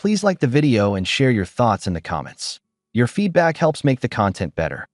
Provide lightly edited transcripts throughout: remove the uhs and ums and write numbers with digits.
Please like the video and share your thoughts in the comments. Your feedback helps make the content better.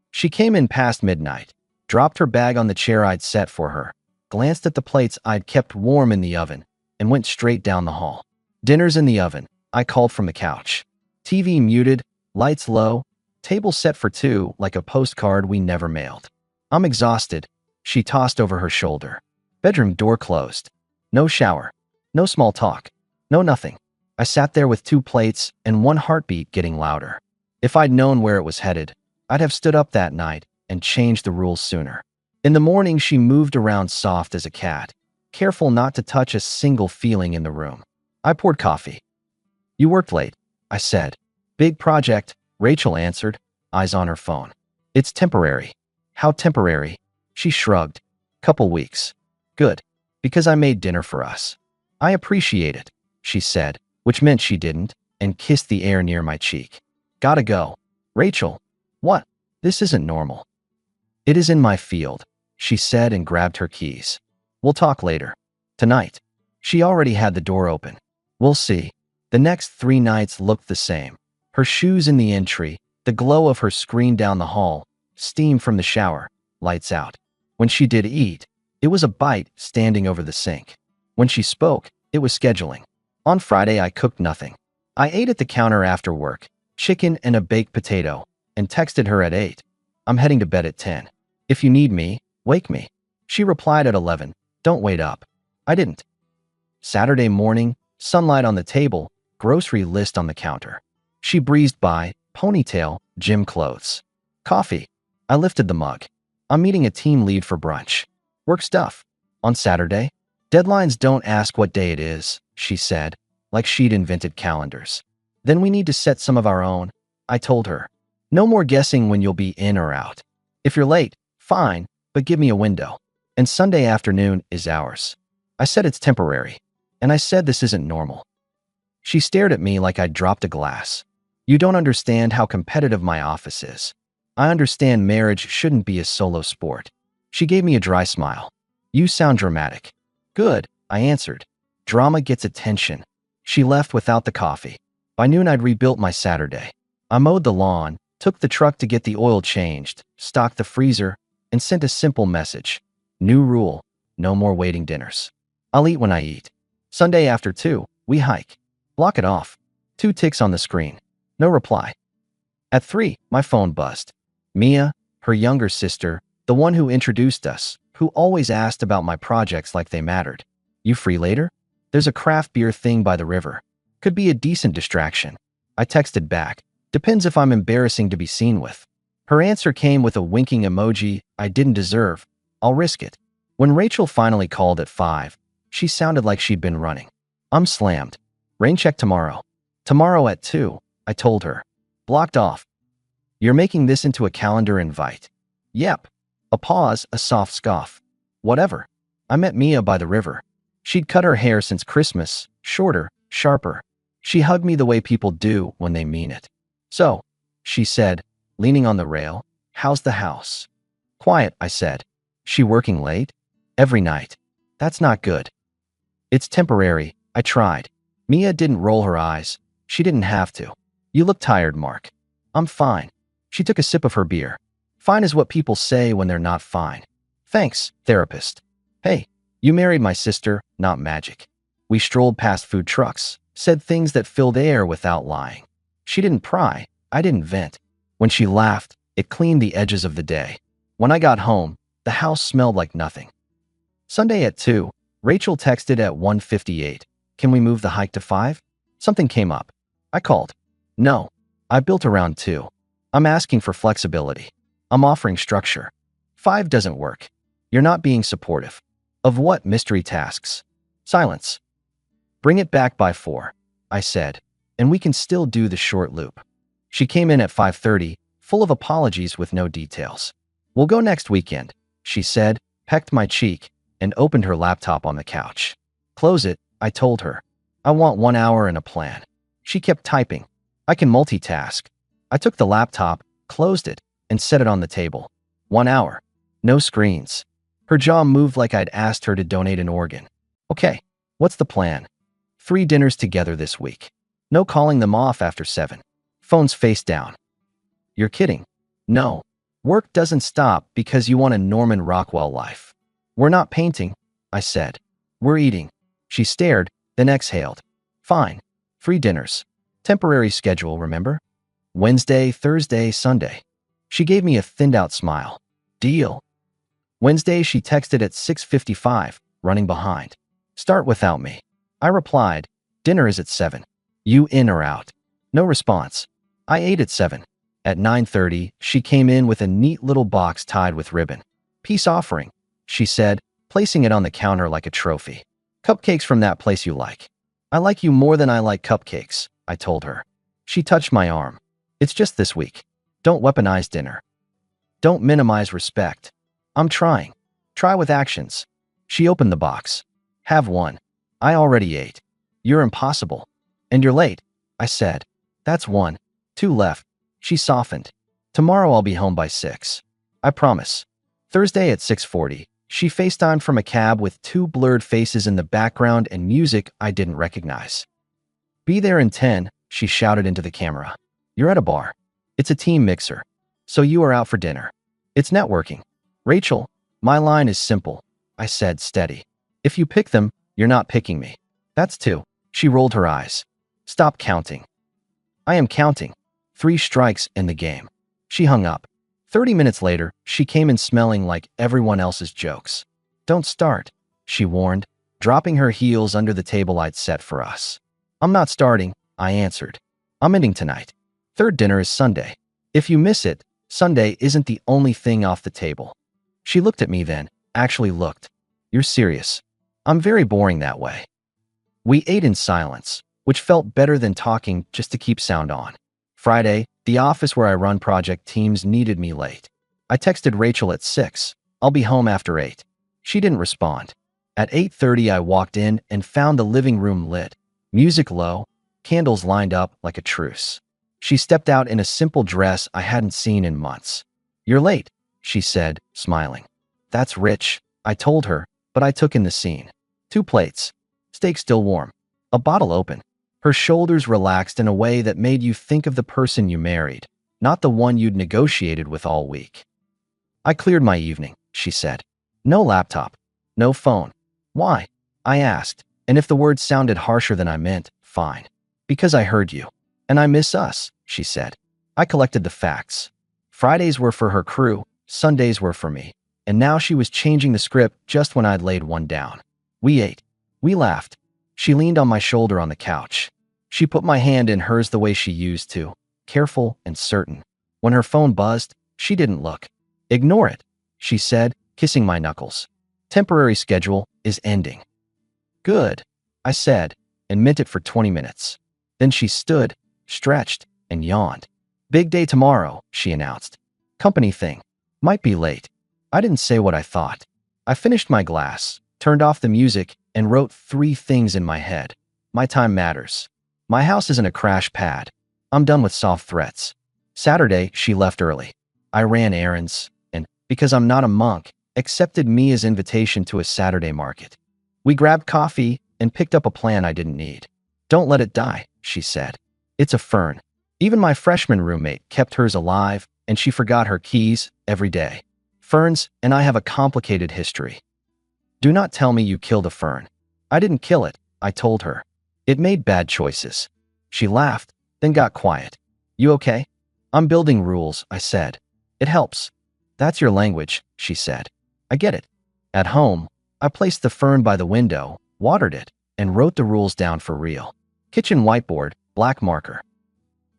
She came in past midnight, dropped her bag on the chair I'd set for her, glanced at the plates I'd kept warm in the oven, and went straight down the hall. "Dinner's in the oven," I called from the couch. TV muted, lights low, table set for two like a postcard we never mailed. "I'm exhausted," she tossed over her shoulder. Bedroom door closed. No shower. No small talk. No nothing. I sat there with two plates and one heartbeat getting louder. If I'd known where it was headed, I'd have stood up that night and changed the rules sooner. In the morning, she moved around soft as a cat, careful not to touch a single feeling in the room. I poured coffee. "You worked late," I said. "Big project," Rachel answered, eyes on her phone. "It's temporary." "How temporary?" She shrugged. "Couple weeks." "Good. Because I made dinner for us." "I appreciate it," she said, which meant she didn't, and kissed the air near my cheek. "Gotta go." "Rachel." "What?" "This isn't normal." "It is in my field," she said and grabbed her keys. "We'll talk later." "Tonight." She already had the door open. "We'll see." The next 3 nights looked the same. Her shoes in the entry, the glow of her screen down the hall, steam from the shower, lights out. When she did eat, it was a bite standing over the sink. When she spoke, it was scheduling. On Friday, I cooked nothing. I ate at the counter after work, chicken and a baked potato, and texted her at 8. "I'm heading to bed at 10. If you need me, wake me." She replied at 11, "Don't wait up." I didn't. Saturday morning, sunlight on the table, grocery list on the counter. She breezed by, ponytail, gym clothes. "Coffee." I lifted the mug. "I'm meeting a team lead for brunch." "Work stuff." "On Saturday?" "Deadlines don't ask what day it is," she said, like she'd invented calendars. "Then we need to set some of our own," I told her. "No more guessing when you'll be in or out. If you're late, fine, but give me a window. And Sunday afternoon is ours." I said it's temporary. And I said this isn't normal. She stared at me like I'd dropped a glass. "You don't understand how competitive my office is. I understand marriage shouldn't be a solo sport." She gave me a dry smile. "You sound dramatic." "Good," I answered. "Drama gets attention." She left without the coffee. By noon, I'd rebuilt my Saturday. I mowed the lawn, took the truck to get the oil changed, stocked the freezer, and sent a simple message. New rule: no more waiting dinners. I'll eat when I eat. Sunday after 2, we hike. Block it off. 2 ticks on the screen. No reply. At 3, my phone buzzed. Mia, her younger sister, the one who introduced us, who always asked about my projects like they mattered. "You free later? There's a craft beer thing by the river. Could be a decent distraction." I texted back. "Depends if I'm embarrassing to be seen with." Her answer came with a winking emoji I didn't deserve. "I'll risk it." When Rachel finally called at 5, she sounded like she'd been running. "I'm slammed. Rain check tomorrow." "Tomorrow at 2, I told her. Blocked off. "You're making this into a calendar invite." "Yep." A pause, a soft scoff. "Whatever." I met Mia by the river. She'd cut her hair since Christmas, shorter, sharper. She hugged me the way people do when they mean it. "So," she said, leaning on the rail, "how's the house?" "Quiet," I said. "She working late?" "Every night." "That's not good." "It's temporary," I tried. Mia didn't roll her eyes. She didn't have to. "You look tired, Mark." "I'm fine." She took a sip of her beer. "Fine is what people say when they're not fine." "Thanks, therapist." "Hey, you married my sister, not magic." We strolled past food trucks, said things that filled air without lying. She didn't pry. I didn't vent. When she laughed, it cleaned the edges of the day. When I got home, the house smelled like nothing. Sunday at 2, Rachel texted at 1:58. "Can we move the hike to 5? Something came up." I called. "No. I built around 2. I'm asking for flexibility. I'm offering structure. 5 doesn't work. You're not being supportive." "Of what mystery tasks?" Silence. "Bring it back by 4, I said, "and we can still do the short loop." She came in at 5:30, full of apologies with no details. "We'll go next weekend," she said, pecked my cheek, and opened her laptop on the couch. "Close it," I told her. "I want 1 hour and a plan." She kept typing. "I can multitask." I took the laptop, closed it, and set it on the table. 1 hour. No screens. Her jaw moved like I'd asked her to donate an organ. "Okay, what's the plan?" 3 dinners together this week. No calling them off after 7. Phones face down. You're kidding. No. Work doesn't stop because you want a Norman Rockwell life. We're not painting, I said. We're eating. She stared, then exhaled. Fine. Free dinners. Temporary schedule, remember? Wednesday, Thursday, Sunday. She gave me a thinned-out smile. Deal. Wednesday, she texted at 6:55, running behind. Start without me. I replied, dinner is at 7. You in or out? No response. I ate at 7. At 9:30, she came in with a neat little box tied with ribbon. Peace offering, she said, placing it on the counter like a trophy. Cupcakes from that place you like. I like you more than I like cupcakes, I told her. She touched my arm. It's just this week. Don't weaponize dinner. Don't minimize respect. I'm trying. Try with actions. She opened the box. Have one. I already ate. You're impossible. And you're late, I said. That's 1. 2 left. She softened. Tomorrow I'll be home by 6. I promise. Thursday at 6:40, she FaceTimed from a cab with 2 blurred faces in the background and music I didn't recognize. Be there in 10, she shouted into the camera. You're at a bar. It's a team mixer. So you are out for dinner. It's networking. Rachel, my line is simple, I said, steady. If you pick them, you're not picking me. That's 2. She rolled her eyes. Stop counting. I am counting. 3 strikes in the game. She hung up. 30 minutes later, she came in smelling like everyone else's jokes. Don't start, she warned, dropping her heels under the table I'd set for us. I'm not starting, I answered. I'm ending tonight. Third dinner is Sunday. If you miss it, Sunday isn't the only thing off the table. She looked at me then, actually looked. You're serious. I'm very boring that way. We ate in silence, which felt better than talking just to keep sound on. Friday, the office where I run project teams needed me late. I texted Rachel at 6. I'll be home after 8. She didn't respond. At 8:30, I walked in and found the living room lit. Music low, candles lined up like a truce. She stepped out in a simple dress I hadn't seen in months. You're late, she said, smiling. That's rich, I told her, but I took in the scene. 2 plates. Steak still warm. A bottle open. Her shoulders relaxed in a way that made you think of the person you married, not the one you'd negotiated with all week. I cleared my evening, she said. No laptop. No phone. Why? I asked, and if the words sounded harsher than I meant, fine. Because I heard you. And I miss us, she said. I collected the facts. Fridays were for her crew, Sundays were for me, and now she was changing the script just when I'd laid one down. We ate. We laughed. She leaned on my shoulder on the couch. She put my hand in hers the way she used to, careful and certain. When her phone buzzed, she didn't look. Ignore it, she said, kissing my knuckles. Temporary schedule is ending. Good, I said, and meant it for 20 minutes. Then she stood, stretched, and yawned. Big day tomorrow, she announced. Company thing. Might be late. I didn't say what I thought. I finished my glass, turned off the music, and wrote 3 things in my head. My time matters. My house isn't a crash pad. I'm done with soft threats. Saturday, she left early. I ran errands, and, because I'm not a monk, accepted Mia's invitation to a Saturday market. We grabbed coffee and picked up a plant I didn't need. Don't let it die, she said. It's a fern. Even my freshman roommate kept hers alive, and she forgot her keys every day. Ferns and I have a complicated history. Do not tell me you killed a fern. I didn't kill it, I told her. It made bad choices. She laughed, then got quiet. You okay? I'm building rules, I said. It helps. That's your language, she said. I get it. At home, I placed the fern by the window, watered it, and wrote the rules down for real. Kitchen whiteboard, black marker.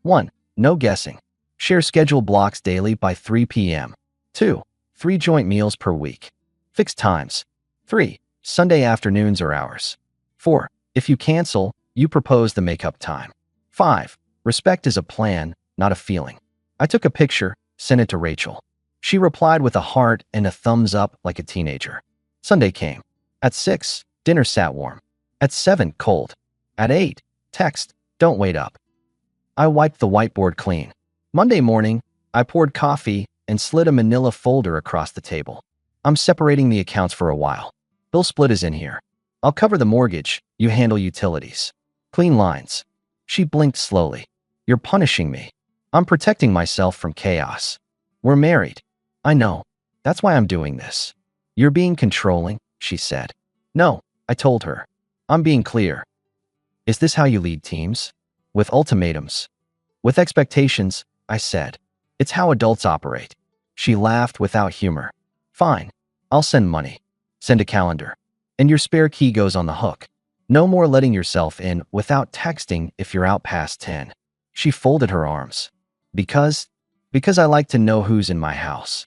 1. No guessing. Share schedule blocks daily by 3 p.m. 2. 3 joint meals per week. Fixed times. 3. Sunday afternoons or hours. 4. If you cancel, you propose the makeup time. 5. Respect is a plan, not a feeling. I took a picture, sent it to Rachel. She replied with a heart and a thumbs up like a teenager. Sunday came. At 6, dinner sat warm. At 7, cold. At 8, text, don't wait up. I wiped the whiteboard clean. Monday morning, I poured coffee and slid a manila folder across the table. I'm separating the accounts for a while. Bill split is in here. I'll cover the mortgage, you handle utilities. Clean lines. She blinked slowly. You're punishing me. I'm protecting myself from chaos. We're married. I know. That's why I'm doing this. You're being controlling, she said. No, I told her. I'm being clear. Is this how you lead teams? With ultimatums? With expectations, I said. It's how adults operate. She laughed without humor. Fine. I'll send money. Send a calendar. And your spare key goes on the hook. No more letting yourself in without texting if you're out past 10. She folded her arms. Because I like to know who's in my house.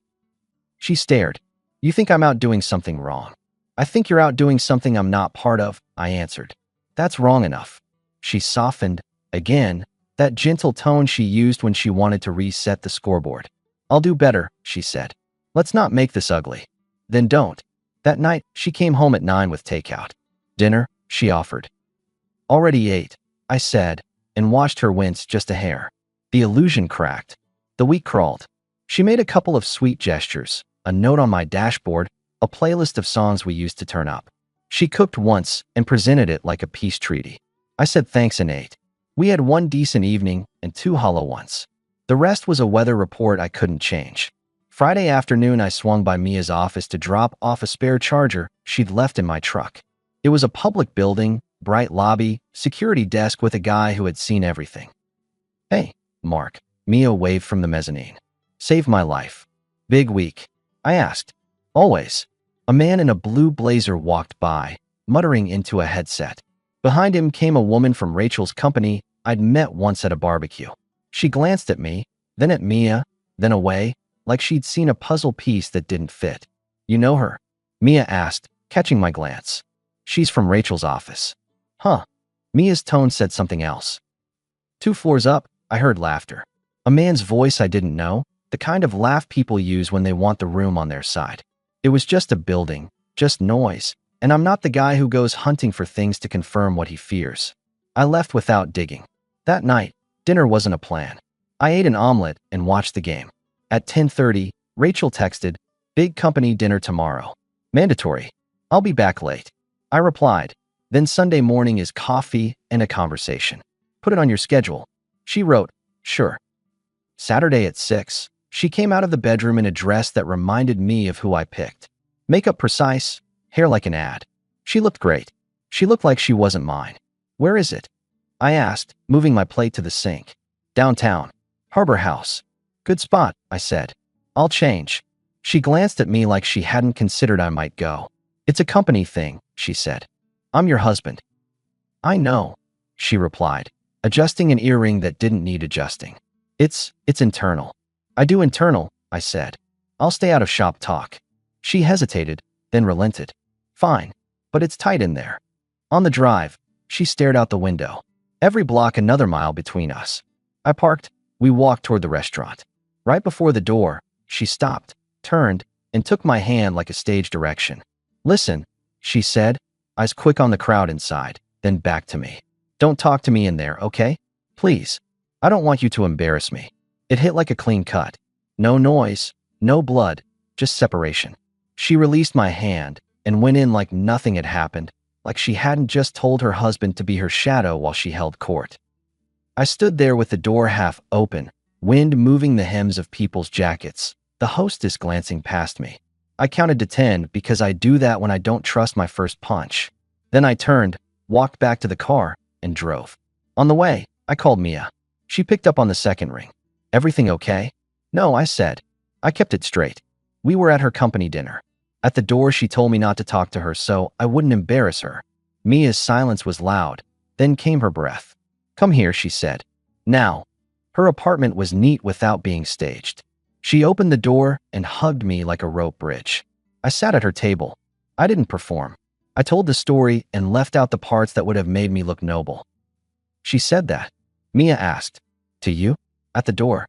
She stared. You think I'm out doing something wrong. I think you're out doing something I'm not part of, I answered. That's wrong enough. She softened, again, that gentle tone she used when she wanted to reset the scoreboard. I'll do better, she said. Let's not make this ugly. Then don't. That night, she came home at 9 with takeout. Dinner, she offered. Already ate, I said, and watched her wince just a hair. The illusion cracked. The week crawled. She made a couple of sweet gestures, a note on my dashboard, a playlist of songs we used to turn up. She cooked once and presented it like a peace treaty. I said thanks and ate. We had one decent evening and 2 hollow ones. The rest was a weather report I couldn't change. Friday afternoon, I swung by Mia's office to drop off a spare charger she'd left in my truck. It was a public building, bright lobby, security desk with a guy who had seen everything. Hey, Mark, Mia waved from the mezzanine. Saved my life. Big week? I asked. Always. A man in a blue blazer walked by, muttering into a headset. Behind him came a woman from Rachel's company I'd met once at a barbecue. She glanced at me, then at Mia, then away, like she'd seen a puzzle piece that didn't fit. You know her? Mia asked, catching my glance. She's from Rachel's office. Huh. Mia's tone said something else. 2 floors up, I heard laughter. A man's voice I didn't know, the kind of laugh people use when they want the room on their side. It was just a building, just noise, and I'm not the guy who goes hunting for things to confirm what he fears. I left without digging. That night, dinner wasn't a plan. I ate an omelet and watched the game. At 10:30, Rachel texted, "Big company dinner tomorrow. Mandatory. I'll be back late." I replied, "Then Sunday morning is coffee and a conversation. Put it on your schedule." She wrote, "Sure." Saturday at 6, she came out of the bedroom in a dress that reminded me of who I picked. Makeup precise, hair like an ad. She looked great. She looked like she wasn't mine. "Where is it?" I asked, moving my plate to the sink. "Downtown. Harbor House." "Good spot," I said. "I'll change." She glanced at me like she hadn't considered I might go. "It's a company thing," she said. "I'm your husband." "I know," she replied, adjusting an earring that didn't need adjusting. It's internal." "I do internal," I said. "I'll stay out of shop talk." She hesitated, then relented. "Fine, but it's tight in there." On the drive, she stared out the window. Every block another mile between us. I parked. We walked toward the restaurant. Right before the door, she stopped, turned, and took my hand like a stage direction. "Listen," she said, eyes quick on the crowd inside, then back to me. "Don't talk to me in there, okay? Please. I don't want you to embarrass me." It hit like a clean cut. No noise, no blood, just separation. She released my hand and went in like nothing had happened, like she hadn't just told her husband to be her shadow while she held court. I stood there with the door half open, wind moving the hems of people's jackets, the hostess glancing past me. I counted to 10 because I do that when I don't trust my first punch. Then I turned, walked back to the car, and drove. On the way, I called Mia. She picked up on the second ring. "Everything okay?" "No," I said. I kept it straight. We were at her company dinner. At the door, she told me not to talk to her so I wouldn't embarrass her. Mia's silence was loud. Then came her breath. "Come here," she said. "Now." Her apartment was neat without being staged. She opened the door and hugged me like a rope bridge. I sat at her table. I didn't perform. I told the story and left out the parts that would have made me look noble. "She said that?" Mia asked. "To you?" At the door.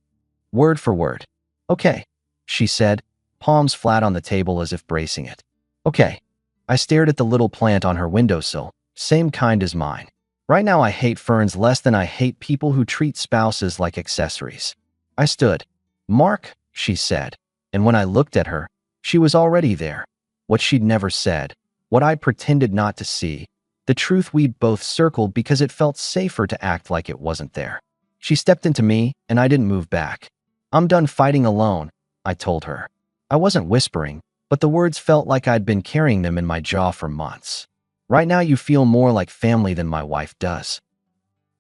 "Word for word." "Okay," she said, palms flat on the table as if bracing it. "Okay." I stared at the little plant on her windowsill, same kind as mine. Right now I hate ferns less than I hate people who treat spouses like accessories. I stood. "Mark," she said, and when I looked at her, she was already there. What she'd never said, what I pretended not to see, The truth we both circled because it felt safer to act like it wasn't there. She stepped into me, and I didn't move back. I'm done fighting alone, I told her. I wasn't whispering, but the words felt like I'd been carrying them in my jaw for months. Right now you feel more like family than my wife does.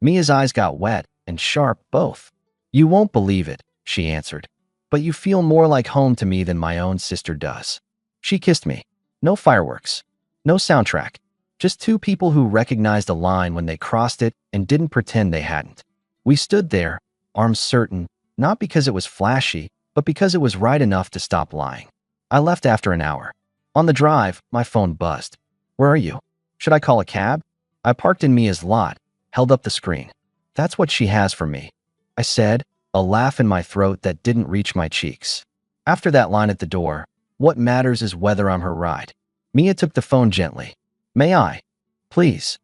Mia's eyes got wet and sharp, both. You won't believe it, she answered. But you feel more like home to me than my own sister does. She kissed me. No fireworks. No soundtrack. Just two people who recognized a line when they crossed it and didn't pretend they hadn't. We stood there, arms certain, not because it was flashy, but because it was right enough to stop lying. I left after an hour. On the drive, my phone buzzed. Where are you? Should I call a cab? I parked in Mia's lot, held up the screen. That's what she has for me, I said, a laugh in my throat that didn't reach my cheeks. After that line at the door, what matters is whether I'm her ride. Mia took the phone gently. May I? Please.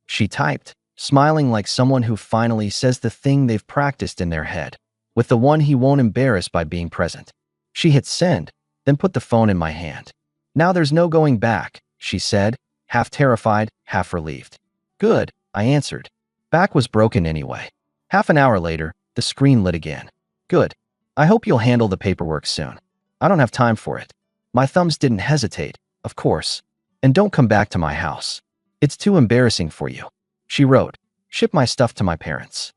She typed, smiling like someone who finally says the thing they've practiced in their head, with the one he won't embarrass by being present. She hit send, then put the phone in my hand. Now there's no going back, she said, half terrified, half relieved. Good, I answered. Back was broken anyway. Half an hour later, the screen lit again. Good. I hope you'll handle the paperwork soon. I don't have time for it. My thumbs didn't hesitate, of course. And don't come back to my house. It's too embarrassing for you. She wrote, ship my stuff to my parents.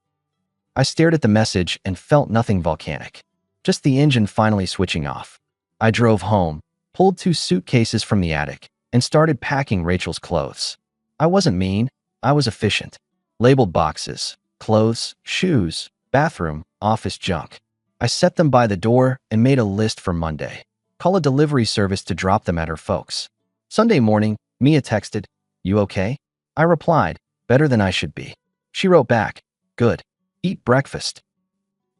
I stared at the message and felt nothing volcanic. Just the engine finally switching off. I drove home, pulled 2 suitcases from the attic, and started packing Rachel's clothes. I wasn't mean, I was efficient. Labeled boxes, clothes, shoes, bathroom, office junk. I set them by the door and made a list for Monday. Call a delivery service to drop them at her folks. Sunday morning, Mia texted, you okay? I replied, better than I should be. She wrote back, good. Eat breakfast.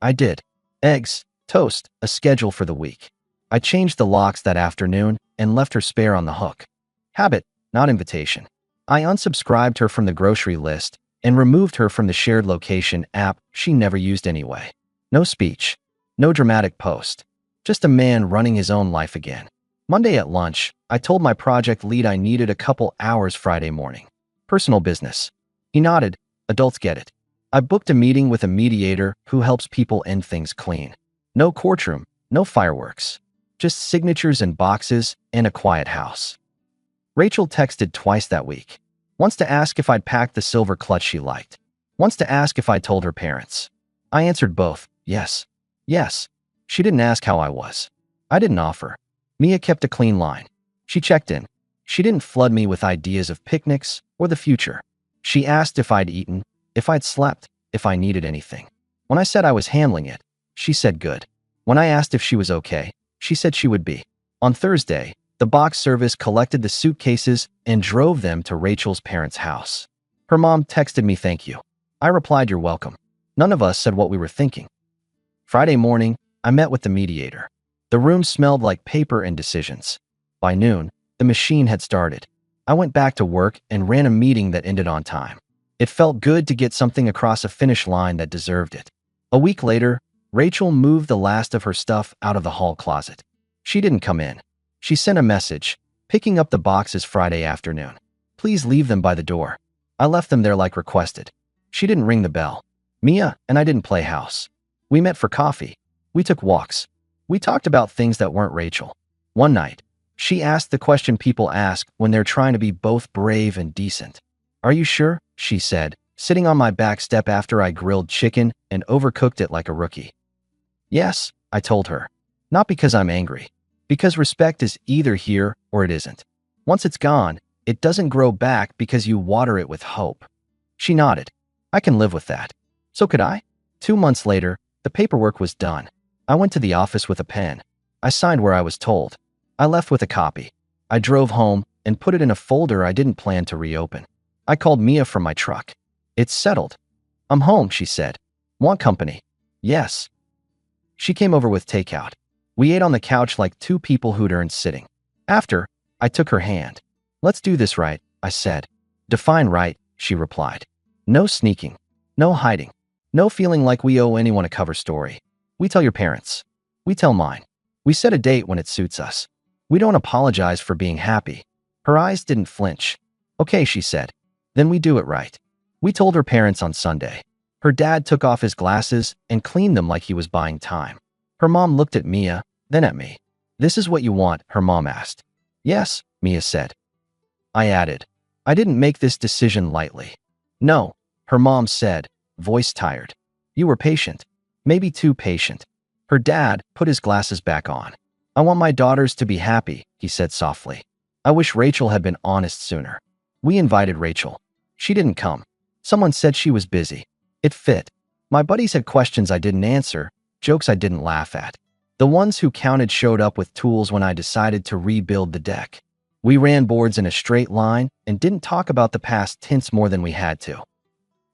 I did. Eggs, toast, a schedule for the week. I changed the locks that afternoon and left her spare on the hook. Habit, not invitation. I unsubscribed her from the grocery list and removed her from the shared location app she never used anyway. No speech. No dramatic post. Just a man running his own life again. Monday at lunch, I told my project lead I needed a couple hours Friday morning. Personal business. He nodded. Adults get it. I booked a meeting with a mediator who helps people end things clean. No courtroom, no fireworks. Just signatures and boxes and a quiet house. Rachel texted twice that week. Once to ask if I'd packed the silver clutch she liked. Once to ask if I told her parents. I answered both, yes. Yes. She didn't ask how I was. I didn't offer. Mia kept a clean line. She checked in. She didn't flood me with ideas of picnics or the future. She asked if I'd eaten, if I'd slept, if I needed anything. When I said I was handling it, she said good. When I asked if she was okay, she said she would be. On Thursday, the box service collected the suitcases and drove them to Rachel's parents' house. Her mom texted me thank you. I replied you're welcome. None of us said what we were thinking. Friday morning, I met with the mediator. The room smelled like paper and decisions. By noon, the machine had started. I went back to work and ran a meeting that ended on time. It felt good to get something across a finish line that deserved it. A week later, Rachel moved the last of her stuff out of the hall closet. She didn't come in. She sent a message, picking up the boxes Friday afternoon. Please leave them by the door. I left them there like requested. She didn't ring the bell. Mia and I didn't play house. We met for coffee. We took walks. We talked about things that weren't Rachel. One night, she asked the question people ask when they're trying to be both brave and decent. Are you sure? She said, sitting on my back step after I grilled chicken and overcooked it like a rookie. Yes, I told her. Not because I'm angry. Because respect is either here or it isn't. Once it's gone, it doesn't grow back because you water it with hope. She nodded. I can live with that. So could I? 2 months later, the paperwork was done. I went to the office with a pen. I signed where I was told. I left with a copy. I drove home and put it in a folder I didn't plan to reopen. I called Mia from my truck. It's settled. I'm home, she said. Want company? Yes. She came over with takeout. We ate on the couch like two people who'd earned sitting. After, I took her hand. Let's do this right, I said. Define right, she replied. No sneaking. No hiding. No feeling like we owe anyone a cover story. We tell your parents. We tell mine. We set a date when it suits us. We don't apologize for being happy. Her eyes didn't flinch. Okay, she said. Then we do it right. We told her parents on Sunday. Her dad took off his glasses and cleaned them like he was buying time. Her mom looked at Mia, then at me. This is what you want, her mom asked. Yes, Mia said. I added. I didn't make this decision lightly. No, her mom said, voice tired. You were patient. Maybe too patient. Her dad put his glasses back on. I want my daughters to be happy, he said softly. I wish Rachel had been honest sooner. We invited Rachel. She didn't come. Someone said she was busy. It fit. My buddies had questions I didn't answer, jokes I didn't laugh at. The ones who counted showed up with tools when I decided to rebuild the deck. We ran boards in a straight line and didn't talk about the past tense more than we had to.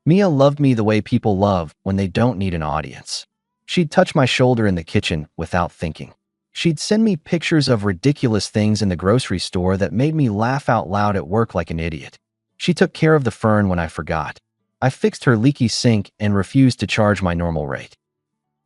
Mia loved me the way people love when they don't need an audience. She'd touch my shoulder in the kitchen without thinking. She'd send me pictures of ridiculous things in the grocery store that made me laugh out loud at work like an idiot. She took care of the fern when I forgot. I fixed her leaky sink and refused to charge my normal rate.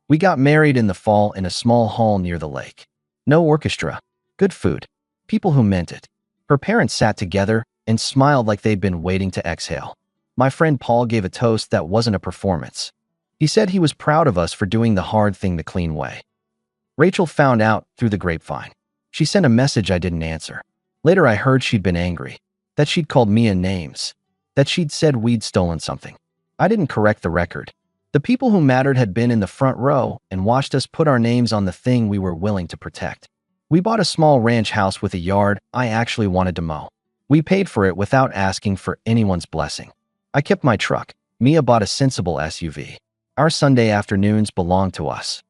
We got married in the fall in a small hall near the lake. No orchestra. Good food. People who meant it. Her parents sat together and smiled like they'd been waiting to exhale. My friend Paul gave a toast that wasn't a performance. He said he was proud of us for doing the hard thing the clean way. Rachel found out through the grapevine. She sent a message I didn't answer. Later I heard she'd been angry, that she'd called Mia names, that she'd said we'd stolen something. I didn't correct the record. The people who mattered had been in the front row and watched us put our names on the thing we were willing to protect. We bought a small ranch house with a yard I actually wanted to mow. We paid for it without asking for anyone's blessing. I kept my truck. Mia bought a sensible SUV. Our Sunday afternoons belonged to us.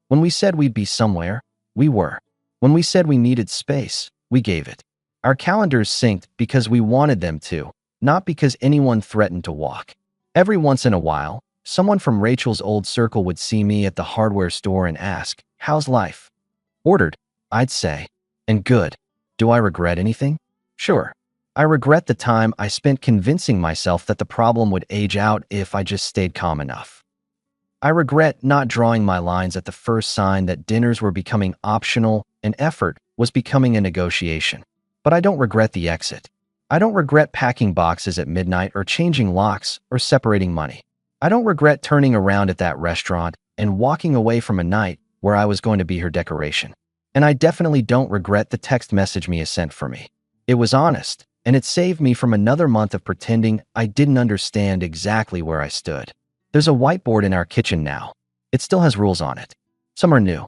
When we said we'd be somewhere, we were. When we said we needed space, we gave it. Our calendars synced because we wanted them to, not because anyone threatened to walk. Every once in a while, someone from Rachel's old circle would see me at the hardware store and ask, "How's life?" Ordered, I'd say. And good. Do I regret anything? Sure. I regret the time I spent convincing myself that the problem would age out if I just stayed calm enough. I regret not drawing my lines at the first sign that dinners were becoming optional and effort was becoming a negotiation. But I don't regret the exit. I don't regret packing boxes at midnight or changing locks or separating money. I don't regret turning around at that restaurant and walking away from a night where I was going to be her decoration. And I definitely don't regret the text message Mia sent for me. It was honest, and it saved me from another month of pretending I didn't understand exactly where I stood. There's a whiteboard in our kitchen now. It still has rules on it. Some are new.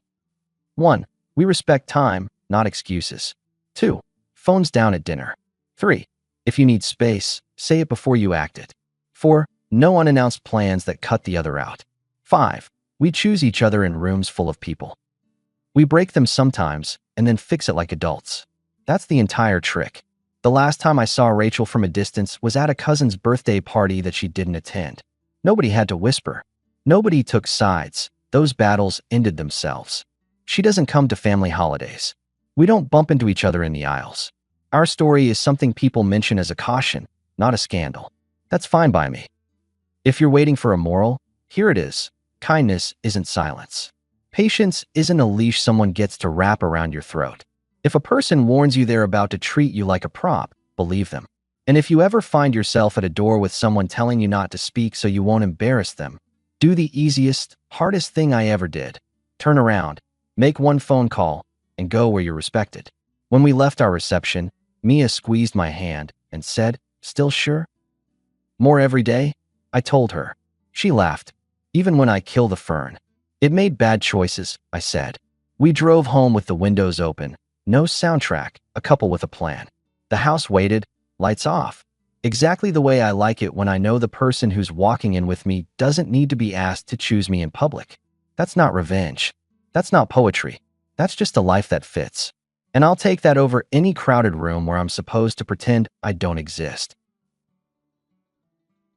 1. We respect time, not excuses. 2. Phones down at dinner. 3. If you need space, say it before you act it. 4. No unannounced plans that cut the other out. 5. We choose each other in rooms full of people. We break them sometimes and then fix it like adults. That's the entire trick. The last time I saw Rachel from a distance was at a cousin's birthday party that she didn't attend. Nobody had to whisper. Nobody took sides. Those battles ended themselves. She doesn't come to family holidays. We don't bump into each other in the aisles. Our story is something people mention as a caution, not a scandal. That's fine by me. If you're waiting for a moral, here it is. Kindness isn't silence. Patience isn't a leash someone gets to wrap around your throat. If a person warns you they're about to treat you like a prop, believe them. And if you ever find yourself at a door with someone telling you not to speak so you won't embarrass them, do the easiest, hardest thing I ever did. Turn around, make one phone call, and go where you're respected. When we left our reception, Mia squeezed my hand and said, "Still sure?" "More every day," I told her. She laughed. "Even when I kill the fern." "It made bad choices," I said. We drove home with the windows open. No soundtrack, a couple with a plan. The house waited, lights off. Exactly the way I like it when I know the person who's walking in with me doesn't need to be asked to choose me in public. That's not revenge. That's not poetry. That's just a life that fits. And I'll take that over any crowded room where I'm supposed to pretend I don't exist.